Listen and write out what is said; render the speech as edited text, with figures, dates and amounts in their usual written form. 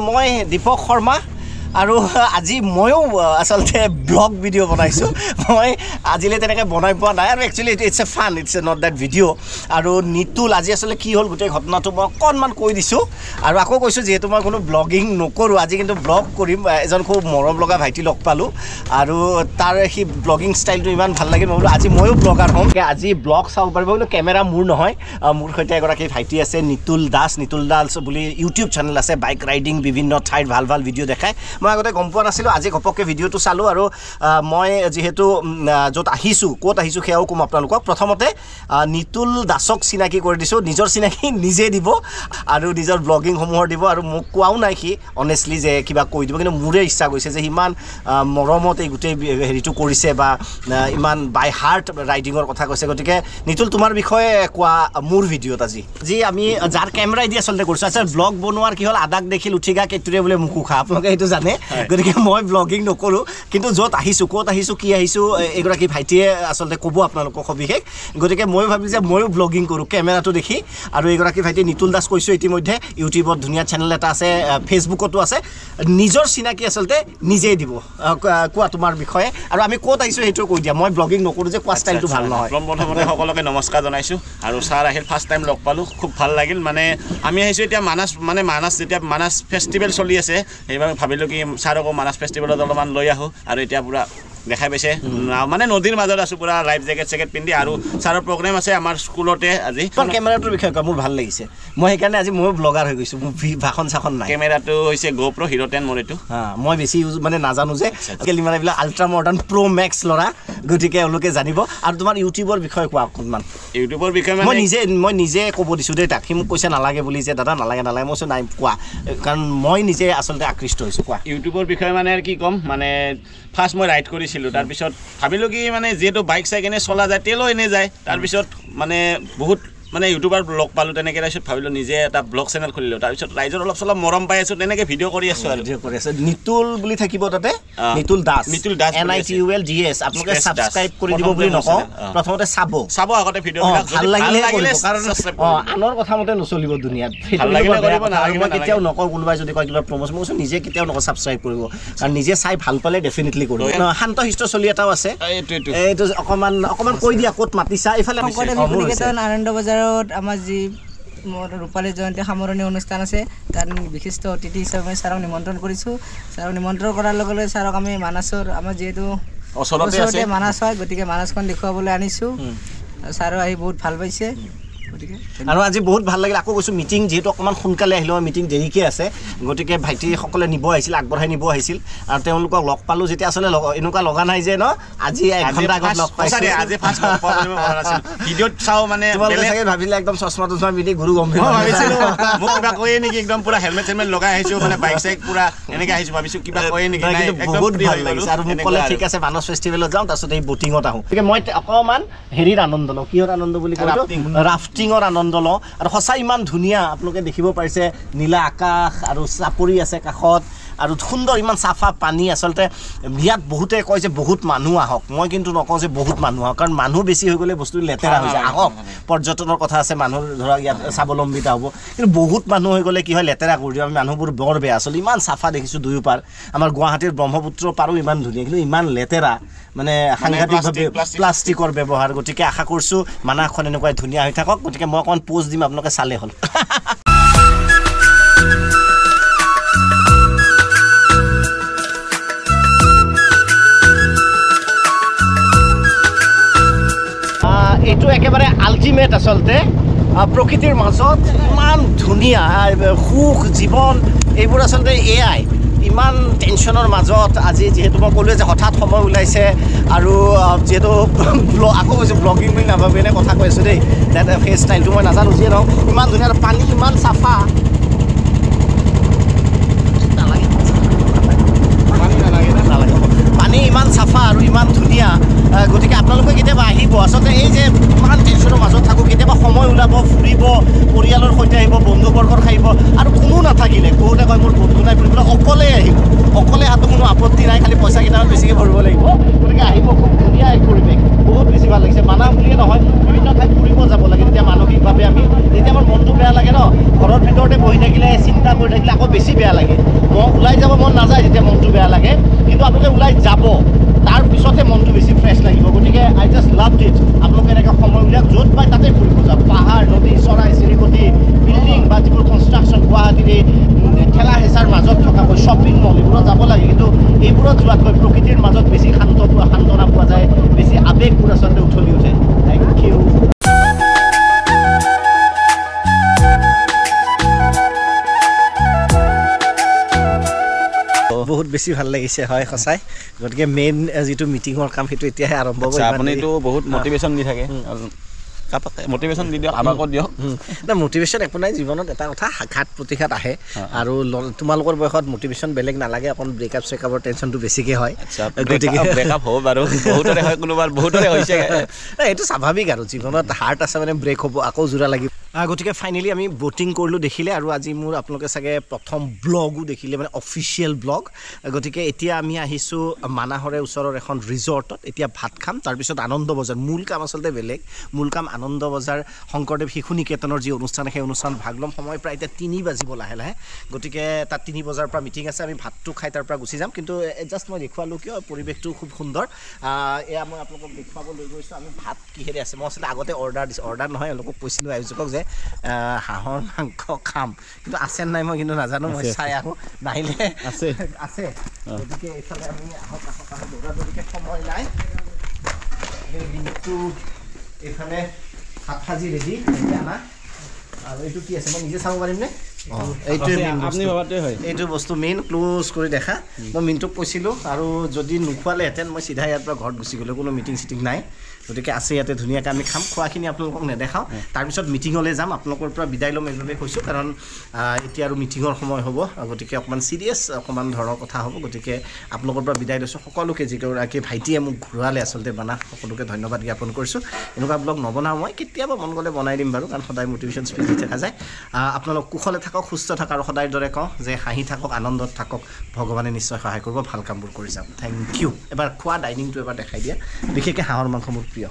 মই দীপক শৰ্মা আৰু আজি ময়ো আসলতে ব্লগ ভিডিঅ' বনাইছোঁ মই আজিলৈ তেনেকৈ বনাই পোৱা নাই আৰু actually it's a fun it's a not that video' আৰু নিতুল আজি আচলতে কি হ'ল গোটেই ঘটনাটো মই অকণমান কৈ দিছোঁ আৰু আকৌ কৈছোঁ যিহেতু মই কোনো ব্লগিং নকৰোঁ আজি কিন্তু ব্লগ কৰিম এজন খুব মৰম লগা ভাইটি লগ পালোঁ আৰু তাৰ সেই ব্লগিং ষ্টাইলটো ইমান ভাল লাগিল মই বোলো আজি ময়ো ব্লগাৰ হ'ম আজি ব্লগ চাব পাৰিব কিন্তু কেমেৰা মোৰ নহয় মোৰ সৈতে এগৰাকী ভাইটি আছে নিতুল দাস বুলি ইউটিউব চেনেল আছে বাইক ৰাইডিং বিভিন্ন ঠাইত ভাল ভাল ভিডিঅ' দেখায় মই আগতে গম পোৱা নাছিলোঁ আজি ঘপককৈ ভিডিঅ'টো চালোঁ আৰু মই যিহেতু য'ত আহিছোঁ ক'ত আহিছোঁ সেয়াও ক'ম আপোনালোকক প্ৰথমতে নিতুল দাসক চিনাকি কৰি দিছোঁ নিজৰ চিনাকি নিজে দিব আৰু নিজৰ ব্লগিংসমূহৰ দিব আৰু মোক কোৱাও নাই সি অনেষ্টলি যে কিবা কৈ দিব কিন্তু মোৰে ইচ্ছা গৈছে যে ইমান মৰমত এই গোটেই হেৰিটো কৰিছে বা ইমান বাই হাৰ্ট ৰাইডিঙৰ কথা কৈছে গতিকে নিতুল তোমাৰ বিষয়ে কোৱা মোৰ ভিডিঅ'ত আজি আমি যাৰ কেমেৰাই দি আচলতে কৰিছোঁ আচ্ছা ব্লগ বনোৱাৰ কি হ'ল আদাক দেখিল উঠিগা কেতুৰে বোলে মুখো খা আপোনালোকে এইটো জানে গতিকে মই ব্লগিং নকৰোঁ কিন্তু য'ত আহিছোঁ ক'ত আহিছোঁ কি আহিছোঁ এগৰাকী ভাইটিয়ে আচলতে ক'ব আপোনালোকক সবিশেষ গতিকে মই ভাবিছোঁ যে ময়ো ব্লগিং কৰোঁ কেমেৰাটো দেখি আৰু এগৰাকী ভাইটি নিতুল দাস কৈছোঁ ইতিমধ্যে ইউটিউবত ধুনীয়া চেনেল এটা আছে ফেচবুকতো আছে নিজৰ চিনাকি আচলতে নিজেই দিব কোৱা তোমাৰ বিষয়ে আৰু আমি ক'ত আহিছোঁ সেইটো কৈ দিয়া মই ব্লগিং নকৰোঁ যে কোৱা ষ্টাইলটো ভাল নহয় প্ৰথমতে সকলোকে নমস্কাৰ জনাইছোঁ আৰু ছাৰ আহিল ফাৰ্ষ্ট টাইম লগ পালোঁ খুব ভাল লাগিল মানে আমি আহিছোঁ এতিয়া মানাছ যেতিয়া মানাছ ফেষ্টিভেল চলি আছে সেইবাবে ভাবিলোঁ কি ছাৰকো মানাছ ফেষ্টিভেলত অলপমান লৈ আহোঁ আৰু এতিয়া পূৰা দেখাই পাইছে মানে নদীৰ মাজত আছোঁ পূৰা লাইফ জেকেট পিন্ধি আৰু ছাৰৰ প্ৰগ্ৰেম আছে আমাৰ স্কুলতে আজি কেমেৰাটোৰ বিষয়ে মোৰ ভাল লাগিছে মই সেইকাৰণে আজি ময়ো ব্লগাৰ হৈ গৈছোঁ মোৰ ভাষণ চাখন নাই কেমেৰাটো হৈছে GoPro Hero 10 মোৰ এইটো মই বেছি ইউজ মানে নাজানো যে আজিকালি মানে এইবিলাক আল্ট্ৰা মডাৰ্ণ প্ৰ' মেক্স ল'ৰা গতিকে এওঁলোকে জানিব আৰু তোমাৰ ইউটিউবৰ বিষয়ে কোৱা অকণমান ইউটিউবৰ বিষয়ে মই নিজে ক'ব দিছোঁ দেই তাক সি মোক কৈছে নালাগে বুলি যে দাদা নালাগে মই কৈছোঁ নাই কোৱা কাৰণ মই নিজে আচলতে আকৃষ্ট হৈছোঁ কোৱা ইউটিউবৰ বিষয়ে মানে কি ক'ম মানে ফাৰ্ষ্ট মই ৰাইড কৰিছিলোঁ তাৰপিছত ভাবিলোঁ কি মানে যিহেতু বাইক চাইক এনে চলা যায় তেলো এনে যায় তাৰপিছত মানে বহুত মানে ইউটিউবাৰ ব্লগ পালোঁ তেনেকৈ তাৰপিছত ভাবিলোঁ নিজে এটা ব্লগ চেনেল খুলিলোঁ তাৰপিছত ৰাইজৰ অলপ চলপ মৰম পাই আছোঁ তেনেকৈ ভিডিঅ' কৰি আছোঁ আৰু নিতুল বুলি থাকিব তাতে নিতুল দাস NITULDAS আপোনালোকে ছাবস্ক্ৰাইব কৰি দিব বুলি নকওঁ প্ৰথমতে চাব আগতে ভিডিঅ'বিলাক ভাল লাগিলে কাৰণ আনৰ কথা মতে নচলিব দুনিয়াত মই কেতিয়াও নকওঁ কোনোবাই যদি কয় কিবা প্ৰমোশ্যন মই নিজে কেতিয়াও নকওঁ ছাবস্ক্ৰাইব কৰিব কাৰণ নিজে চাই ভাল পালে ডেফিনেটলি কৰিব শান্ত শিষ্ট চলি এটাও আছে এইটো অকণমান কৈ দিয়া ক'ত মাতিছা এইফালে আনন্দ বজাৰত আমাৰ যি ৰূপালী জয়ন্তী সামৰণি অনুষ্ঠান আছে তাত বিশিষ্ট অতিথি হিচাপে মই ছাৰক নিমন্ত্ৰণ কৰিছোঁ ছাৰক নিমন্ত্ৰণ কৰাৰ লগে লগে ছাৰক আমি মানাছৰ আমাৰ যিহেতু ওচৰতে মানাছ হয় গতিকে মানাছখন দেখুৱাবলৈ আনিছোঁ ছাৰো আহি বহুত ভাল পাইছে আৰু আজি বহুত ভাল লাগিল আকৌ কৈছোঁ মিটিং যিহেতু অকণমান সোনকালে আহিলোঁ মিটিং দেৰিকৈ আছে গতিকে ভাইটিসকলে নিব আহিছিল আগবঢ়াই নিব আহিছিল আৰু তেওঁলোকক লগ পালোঁ যেতিয়া আচলতে এনেকুৱা লগা নাই যে ন আজি 1 ঘণ্টা আগত লগ পাইছোঁ ভিডিঅ'ত চাওঁ মানে চাগে ভাবিলে একদম চশমা টচমা পিন্ধি গুৰু গম্ভীৰ ভাবিছিলোঁ মোক কিবা কৈয়ে নেকি একদম পূৰা হেলমেট চেলমেট লগাই আহিছোঁ মানে বাইক চাইক পূৰা এনেকৈ আহিছোঁ ভাবিছোঁ কিবা কৈয়ে নেকি বহুত ভাল লাগিছে আৰু মোক ক'লে ঠিক আছে মানাছ ফেষ্টিভেলত যাওঁ তাৰপিছত এই ব'টিঙত আহোঁ গতিকে মই অকণমান হেৰিৰ আনন্দ লওঁ কিহৰ আনন্দ বুলি কওঁ ৰাফটিঙৰ আনন্দ লওঁ আৰু সঁচা ইমান ধুনীয়া আপোনালোকে দেখিব পাৰিছে নীলা আকাশ আৰু চাপৰি আছে কাষত আৰু সুন্দৰ ইমান চাফা পানী আচলতে ইয়াত বহুতে কয় যে বহুত মানুহ আহক মই কিন্তু নকওঁ যে বহুত মানুহ আহক কাৰণ মানুহ বেছি হৈ গ'লে বস্তু লেতেৰা হৈ যায় আহক পৰ্যটনৰ কথা আছে মানুহ ধৰক ইয়াত স্বাৱলম্বিতা হ'ব কিন্তু বহুত মানুহ হৈ গ'লে কি হয় লেতেৰা কৰি দিওঁ আমি মানুহবোৰ বৰ বেয়া আচলতে ইমান চাফা দেখিছোঁ দুয়োপাৰ আমাৰ গুৱাহাটীৰ ব্ৰহ্মপুত্ৰ পাৰো ইমান ধুনীয়া কিন্তু ইমান লেতেৰা মানে সাংঘাতিকভাৱে প্লাষ্টিকৰ ব্যৱহাৰ গতিকে আশা কৰিছোঁ মানাহখন এনেকুৱাই ধুনীয়া হৈ থাকক গতিকে মই অকণমান পোষ্ট দিম আপোনালোকে চালে হ'ল এইটো একেবাৰে আল্টিমেট আচলতে প্ৰকৃতিৰ মাজত ইমান ধুনীয়া সুখ জীৱন এইবোৰ আচলতে এয়াই ইমান টেনশ্যনৰ মাজত আজি যিহেতু মই ক'লোৱে যে হঠাৎ সময় ওলাইছে আৰু যিহেতু আকৌ কৈছোঁ ব্লগিং বুলি নাভাবি এনে কথা কৈ আছোঁ দেই সেই ষ্টাইলটো মই নাজানো যিয়ে নহওক ইমান ধুনীয়া পানী ইমান চাফা পানী ইমান চাফা আৰু ইমান ধুনীয়া গতিকে আপোনালোকে কেতিয়াবা আহিব আচলতে এই যে ইমান টেনশ্যনৰ মাজত থাকোঁ কেতিয়াবা সময় ওলাব ফুৰিব পৰিয়ালৰ সৈতে আহিব বন্ধুবৰ্গৰ খাইব আৰু কোনো নাথাকিলে বহুতে কয় মোৰ বন্ধু নাই ফুৰিবলৈ অকলে আহিব অকলে অহাটো কোনো আপত্তি নাই খালি পইচা কেইটামান বেছিকৈ ভৰিব লাগিব গতিকে আহিব খুব ধুনীয়া এক পৰিৱেশ বহুত বেছি ভাল লাগিছে মানাহ বুলিয়ে নহয় বিভিন্ন ঠাইত ফুৰিব যাব লাগে তেতিয়া মানসিকভাৱে আমি যেতিয়া আমাৰ মনটো বেয়া লাগে ন ঘৰৰ ভিতৰতে বহি থাকিলে চিন্তা কৰি থাকিলে আকৌ বেছি বেয়া লাগে ওলাই যাব মন নাযায় যেতিয়া মনটো বেয়া লাগে কিন্তু আপোনালোকে ওলাই যাব তাৰ পিছতহে মনটো বেছি ফ্ৰেছ লাগিব গতিকে আই জাষ্ট লাভ ইট আপোনালোকে এনেকৈ সময় উলিয়াওক য'ত পায় তাতে ফুৰিব যাওক পাহাৰ নদী চৰাই চিৰিকটি বিল্ডিং বা যিবোৰ কনষ্ট্ৰাকশ্যন গুৱাহাটীৰ এই ঠেলা হেঁচাৰ মাজত থকাকৈ শ্বপিং মল এইবোৰত যাব লাগে কিন্তু এইবোৰত যোৱাতকৈ প্ৰকৃতিৰ মাজত বেছি সান্তনা পোৱা যায় বেছি আৱেগবোৰ আচলতে উঠলি উঠে থেংক ইউ বহুত বেছি ভাল লাগিছে হয় সঁচাই গতিকে মেইন যিটো মিটিঙৰ কাম সেইটো এতিয়াহে আৰম্ভ হ'ব আপুনিতো বহুত মটিভেশ্যন দি থাকে মটিভেশ্যন দি দিয়ক আমাকো দিয়ক না মটিভেশ্যন একো নাই জীৱনত এটা কথা ঘাত প্ৰতিঘাত আহে আৰু তোমালোকৰ বয়সত মটিভেশ্যন বেলেগ নালাগে অকণ ব্ৰেকআপ চেকআপৰ টেনশ্যনটো বেছিকৈ হয় গতিকে ব্ৰেকআপ হ'ব বাৰু বহুতৰে হয় কোনোবাৰ বহুতৰে হৈছে এইটো স্বাভাৱিক আৰু জীৱনত হাৰ্ট আছে মানে ব্ৰেক হ'ব আকৌ জোৰা লাগিব গতিকে ফাইনেলি আমি ব'টিং কৰিলোঁ দেখিলে আৰু আজি মোৰ আপোনালোকে চাগে প্ৰথম ব্লগো দেখিলে মানে অফিচিয়েল ব্লগ গতিকে এতিয়া আমি আহিছোঁ মানাহৰে ওচৰৰ এখন ৰিজৰ্টত এতিয়া ভাত খাম তাৰপিছত আনন্দ বজাৰ মূল কাম আচলতে বেলেগ মূল কাম আনন্দ বজাৰ শংকৰদেৱ শিশু নিকেতনৰ যি অনুষ্ঠান সেই অনুষ্ঠান ভাগ ল'ম সময় প্ৰায় এতিয়া 3 বাজিব লাহে লাহে গতিকে তাত 3 বজাৰ পৰা মিটিং আছে আমি ভাতটো খাই তাৰ পৰা গুচি যাম কিন্তু জাষ্ট মই দেখুৱালোঁ কিয় পৰিৱেশটো খুব সুন্দৰ এয়া মই আপোনালোকক দেখুৱাব লৈ গৈছোঁ আমি ভাত কিহেৰে আছে মই আচলতে আগতে অৰ্ডাৰ নহয় এওঁলোকক কৈছিলোঁ আয়োজকক যে হাঁহৰ মাংস খাম কিন্তু আছে নাই মই কিন্তু নাজানো মই চাই আহোঁ নাহিলে আছে গতিকে এইফালে আমি আহক দৌৰাদৌৰিকৈ সময় নাই সেই দিনটো এইফালে ভাত সাজি ৰেডি এতিয়া আনা আৰু এইটো কি আছে মই নিজে চাব পাৰিমনে এইটো বস্তু মেইন ক্লোজ কৰি দেখা মই মিণ্টুক কৈছিলোঁ আৰু যদি নোখোৱালেহেঁতেন মই চিধা ইয়াৰ পৰা ঘৰত গুচি গ'লোঁ কোনো মিটিং চিটিং নাই গতিকে আছে ইয়াতে ধুনীয়াকৈ আমি খাম খোৱাখিনি আপোনালোকক নেদেখাওঁ তাৰপিছত মিটিঙলৈ যাম আপোনালোকৰ পৰা বিদায় ল'ম এইভাৱে কৈছোঁ কাৰণ এতিয়া আৰু মিটিঙৰ সময় হ'ব গতিকে অকণমান চিৰিয়াছ অকণমান ধৰণৰ কথা হ'ব গতিকে আপোনালোকৰ পৰা বিদায় লৈছোঁ সকলোকে যিগৰাকী ভাইটিয়ে মোক ঘূৰালে আচলতে বানা সকলোকে ধন্যবাদ জ্ঞাপন কৰিছোঁ এনেকুৱা ব্লগ নবনাওঁ মই কেতিয়াবা মন গ'লে বনাই দিম বাৰু কাৰণ সদায় মটিভেশ্যন স্পীচ দি থকা যায় আপোনালোক কুশলে থাকক সুস্থ থাকক আৰু সদায়ৰ দৰে কওঁ যে হাঁহি থাকক আনন্দত থাকক ভগৱানে নিশ্চয় সহায় কৰিব ভাল কামবোৰ কৰি যাম থেংক ইউ এবাৰ খোৱা ডাইনিংটো এবাৰ দেখাই দিয়া বিশেষকৈ হাঁহৰ মাংস মোৰ প্ৰিয়